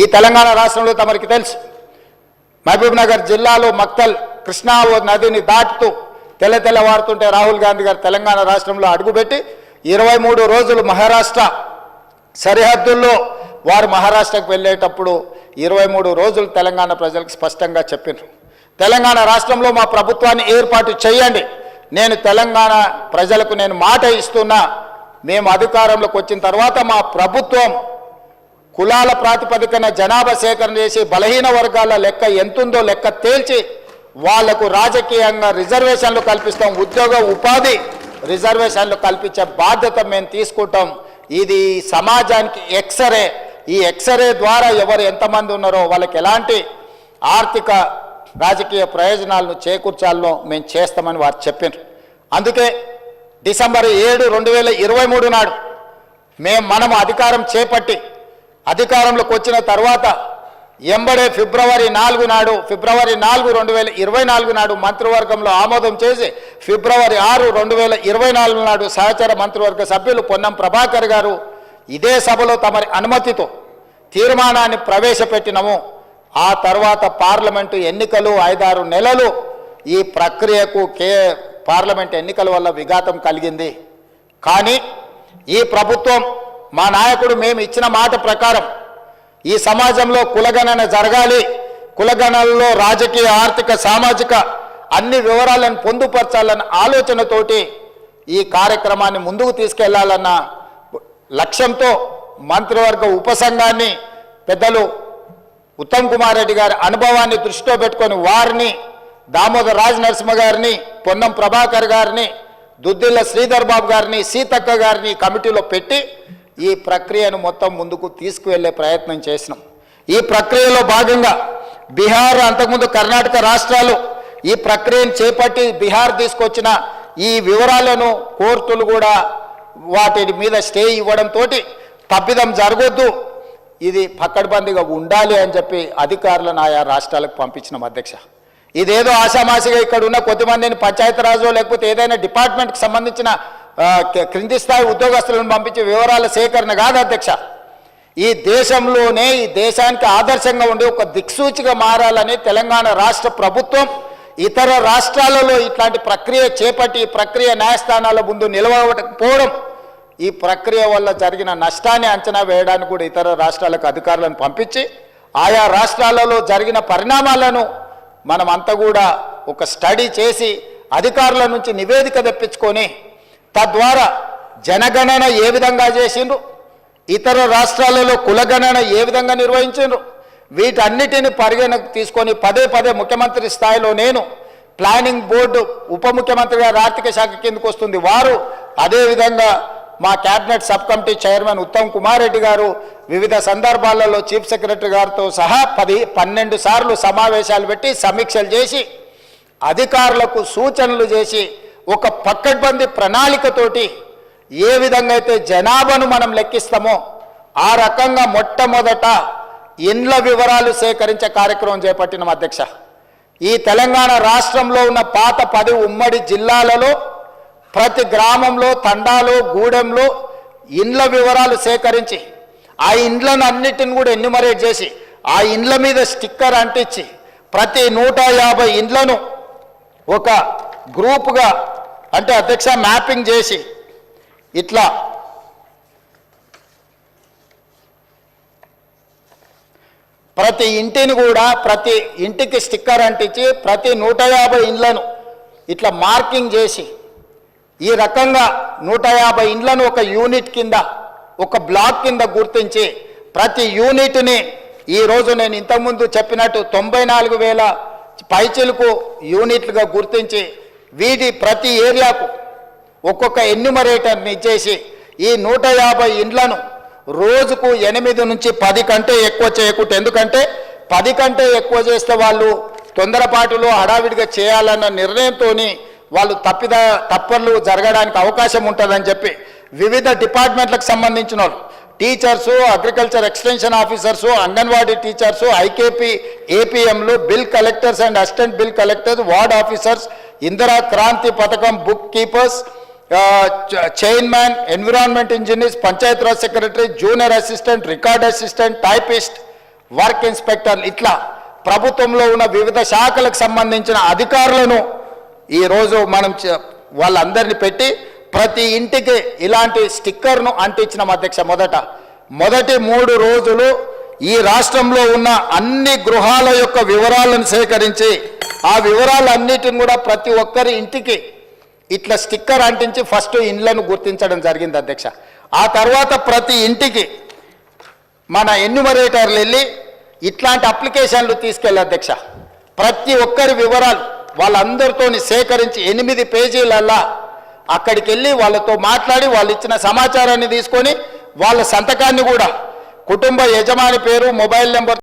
ఈ తెలంగాణ రాష్ట్రంలో తమరికి తెలుసు, మహబూబ్ నగర్ జిల్లాలో మక్తల్ కృష్ణా నదిని దాటుతూ తెల్లవారుతుంటే రాహుల్ గాంధీ గారు తెలంగాణ రాష్ట్రంలో అడుగుపెట్టి 23 రోజులు మహారాష్ట్ర సరిహద్దుల్లో వారు మహారాష్ట్రకు వెళ్ళేటప్పుడు 23 రోజులు తెలంగాణ ప్రజలకు స్పష్టంగా చెప్పారు, తెలంగాణ రాష్ట్రంలో మా ప్రభుత్వాన్ని ఏర్పాటు చేయండి. నేను తెలంగాణ ప్రజలకు నేను మాట ఇస్తున్నా, మేము అధికారంలోకి వచ్చిన తర్వాత మా ప్రభుత్వం కులాల ప్రాతిపదికన జనాభా సేకరణ చేసి బలహీన వర్గాల లెక్క ఎంతుందో లెక్క తేల్చి వాళ్లకు రాజకీయంగా రిజర్వేషన్లు కల్పిస్తాం, ఉద్యోగ ఉపాధి రిజర్వేషన్లు కల్పించే బాధ్యత మేము తీసుకుంటాం. ఇది సమాజానికి ఎక్స్రే, ఈ ఎక్స్రే ద్వారా ఎవరు ఎంతమంది ఉన్నారో వాళ్ళకి ఎలాంటి ఆర్థిక రాజకీయ ప్రయోజనాలను చేకూర్చాలనో మేము చేస్తామని వారు చెప్పారు. అందుకే డిసెంబర్ 7, 2023 నాడు మనం అధికారం చేపట్టి అధికారంలోకి వచ్చిన తర్వాత ఎంబడే ఫిబ్రవరి 4 నాడు 2024 నాడు మంత్రివర్గంలో ఆమోదం చేసి ఫిబ్రవరి 6, 2024 నాడు సహచర మంత్రివర్గ సభ్యులు పొన్నం ప్రభాకర్ గారు ఇదే సభలో తమరి అనుమతితో తీర్మానాన్ని ప్రవేశపెట్టినము. ఆ తర్వాత పార్లమెంటు ఎన్నికలు 5-6 నెలలు ఈ ప్రక్రియకు పార్లమెంట్ ఎన్నికల వల్ల విఘాతం కలిగింది. కానీ ఈ ప్రభుత్వం మా నాయకుడు మేము ఇచ్చిన మాట ప్రకారం ఈ సమాజంలో కులగణన జరగాలి, కులగణనలో రాజకీయ ఆర్థిక సామాజిక అన్ని వివరాలను పొందుపరచాలన్న ఆలోచనతోటి ఈ కార్యక్రమాన్ని ముందుకు తీసుకెళ్లాలన్న లక్ష్యంతో మంత్రివర్గ ఉపసంఘాన్ని పెద్దలు ఉత్తమ్ కుమార్ రెడ్డి గారి అనుభవాన్ని దృష్టిలో పెట్టుకొని వారిని దామోదర్ రాజ్ నరసింహ గారిని, పొన్నం ప్రభాకర్ గారిని, దుద్దిల్ల శ్రీధర్ బాబు గారిని, సీతక్క గారిని కమిటీలో పెట్టి ఈ ప్రక్రియను మొత్తం ముందుకు తీసుకువెళ్లే ప్రయత్నం చేసినాం. ఈ ప్రక్రియలో భాగంగా బీహార్, అంతకుముందు కర్ణాటక రాష్ట్రాలు ఈ ప్రక్రియను చేపట్టి బీహార్ తీసుకొచ్చిన ఈ వివరాలను కోర్టులు కూడా వాటి మీద స్టే ఇవ్వడంతో తప్పిదం జరగొద్దు, ఇది పక్కడబందీగా ఉండాలి అని చెప్పి అధికారులను ఆయా రాష్ట్రాలకు పంపించినాం అధ్యక్ష. ఇదేదో ఆషామాషిగా ఇక్కడ ఉన్న కొద్దిమందిని పంచాయతీరాజు లేకపోతే ఏదైనా డిపార్ట్మెంట్కి సంబంధించిన క్రింది స్థాయి ఉద్యోగస్తులను పంపించే వివరాల సేకరణ కాదు అధ్యక్ష. ఈ దేశంలోనే ఈ దేశానికి ఆదర్శంగా ఉండే ఒక దిక్సూచిగా మారాలని తెలంగాణ రాష్ట్ర ప్రభుత్వం ఇతర రాష్ట్రాలలో ఇట్లాంటి ప్రక్రియ చేపట్టి ఈ ప్రక్రియ న్యాయస్థానాల ముందు నిలవకపోవడం, ఈ ప్రక్రియ వల్ల జరిగిన నష్టాన్ని అంచనా వేయడానికి కూడా ఇతర రాష్ట్రాలకు అధికారులను పంపించి ఆయా రాష్ట్రాలలో జరిగిన పరిణామాలను మనమంతా కూడా ఒక స్టడీ చేసి అధికారుల నుంచి నివేదిక తెప్పించుకొని తద్వారా జనగణన ఏ విధంగా చేసిండ్రు, ఇతర రాష్ట్రాలలో కులగణన ఏ విధంగా నిర్వహించిండ్రు, వీటన్నిటిని పరిగణకు తీసుకొని పదే ముఖ్యమంత్రి స్థాయిలో నేను, ప్లానింగ్ బోర్డు ఉప ముఖ్యమంత్రి గారు ఆర్థిక శాఖ కిందకు వస్తుంది వారు, అదేవిధంగా మా cabinet sub committee chairman Uttam Kumar Reddy గారు వివిధ సందర్భాలలో చీఫ్ సెక్రటరీ గారితో సహా 12 సార్లు సమావేశాలు పెట్టి సమీక్షలు చేసి అధికారులకు సూచనలు చేసి ఒక పక్కడ్బందీ ప్రణాళికతోటి ఏ విధంగా అయితే జనాభాను మనం లెక్కిస్తామో ఆ రకంగా మొట్టమొదట ఇండ్ల వివరాలు సేకరించే కార్యక్రమం చేపట్టినాం అధ్యక్ష. ఈ తెలంగాణ రాష్ట్రంలో ఉన్న పాత 10 ఉమ్మడి జిల్లాలలో ప్రతి గ్రామంలో, తండాలో, గూడెంలో ఇండ్ల వివరాలు సేకరించి ఆ ఇండ్లను అన్నిటిని కూడా ఎన్యూమరేట్ చేసి ఆ ఇండ్ల మీద స్టిక్కర్ అంటించి ప్రతి 150 ఇండ్లను ఒక గ్రూపుగా అంటే అధ్యక్ష మ్యాపింగ్ చేసి ఇట్లా ప్రతి ఇంటిని కూడా ప్రతి ఇంటికి స్టిక్కర్ అంటించి ప్రతి 150 ఇండ్లను ఇట్లా మార్కింగ్ చేసి ఈ రకంగా 150 ఇండ్లను ఒక యూనిట్ కింద ఒక బ్లాక్ కింద గుర్తించి ప్రతి యూనిట్ని ఈరోజు నేను ఇంతకుముందు చెప్పినట్టు 94,000 పైచిలకు యూనిట్లుగా గుర్తించి వీటి ప్రతి ఏరియాకు ఒక్కొక్క ఎన్యూమరేటర్ని ఇచ్చేసి ఈ 150 ఇండ్లను రోజుకు 8 నుంచి 10 కంటే ఎక్కువ చేయకూడదు. ఎందుకంటే 10 కంటే ఎక్కువ చేస్తే వాళ్ళు తొందరపాటులో హడావిడిగా చేయాలన్న నిర్ణయంతో వాళ్ళు తప్పర్లు జరగడానికి అవకాశం ఉంటుందని చెప్పి వివిధ డిపార్ట్మెంట్లకు సంబంధించిన teachers, agriculture extension officers, anganwadi teachers, IKP ఏపీఎంలు, bill collectors and assistant bill collectors, ward officers, Indira Kranti పథకం book keepers, chairman, environment engineers, Panchayati Raj secretary, junior assistant, record assistant, typist, work ఇన్స్పెక్టర్లు, ఇట్లా ప్రభుత్వంలో ఉన్న వివిధ శాఖలకు సంబంధించిన అధికారులను ఈరోజు మనం వాళ్ళందరినీ పెట్టి ప్రతి ఇంటికి ఇలాంటి స్టిక్కర్ను అంటించిన అధ్యక్ష. మొదటి 3 రోజులు ఈ రాష్ట్రంలో ఉన్న అన్ని గృహాల యొక్క వివరాలను సేకరించి ఆ వివరాలన్నిటిని కూడా ప్రతి ఒక్కరి ఇంటికి ఇట్లా స్టిక్కర్ అంటించి ఫస్ట్ ఇండ్లను గుర్తించడం జరిగింది అధ్యక్ష. ఆ తర్వాత ప్రతి ఇంటికి మన ఎన్యూమరేటర్లు వెళ్ళి ఇట్లాంటి అప్లికేషన్లు తీసుకెళ్ళి అధ్యక్ష, ప్రతి ఒక్కరి వివరాలు వాళ్ళందరితో సేకరించి 8 పేజీలల్లా అక్కడికి వెళ్ళి వాళ్ళతో మాట్లాడి వాళ్ళు ఇచ్చిన సమాచారాన్ని తీసుకొని వాళ్ళ సంతకాన్ని కూడా కుటుంబ యజమాని పేరు, మొబైల్ నెంబర్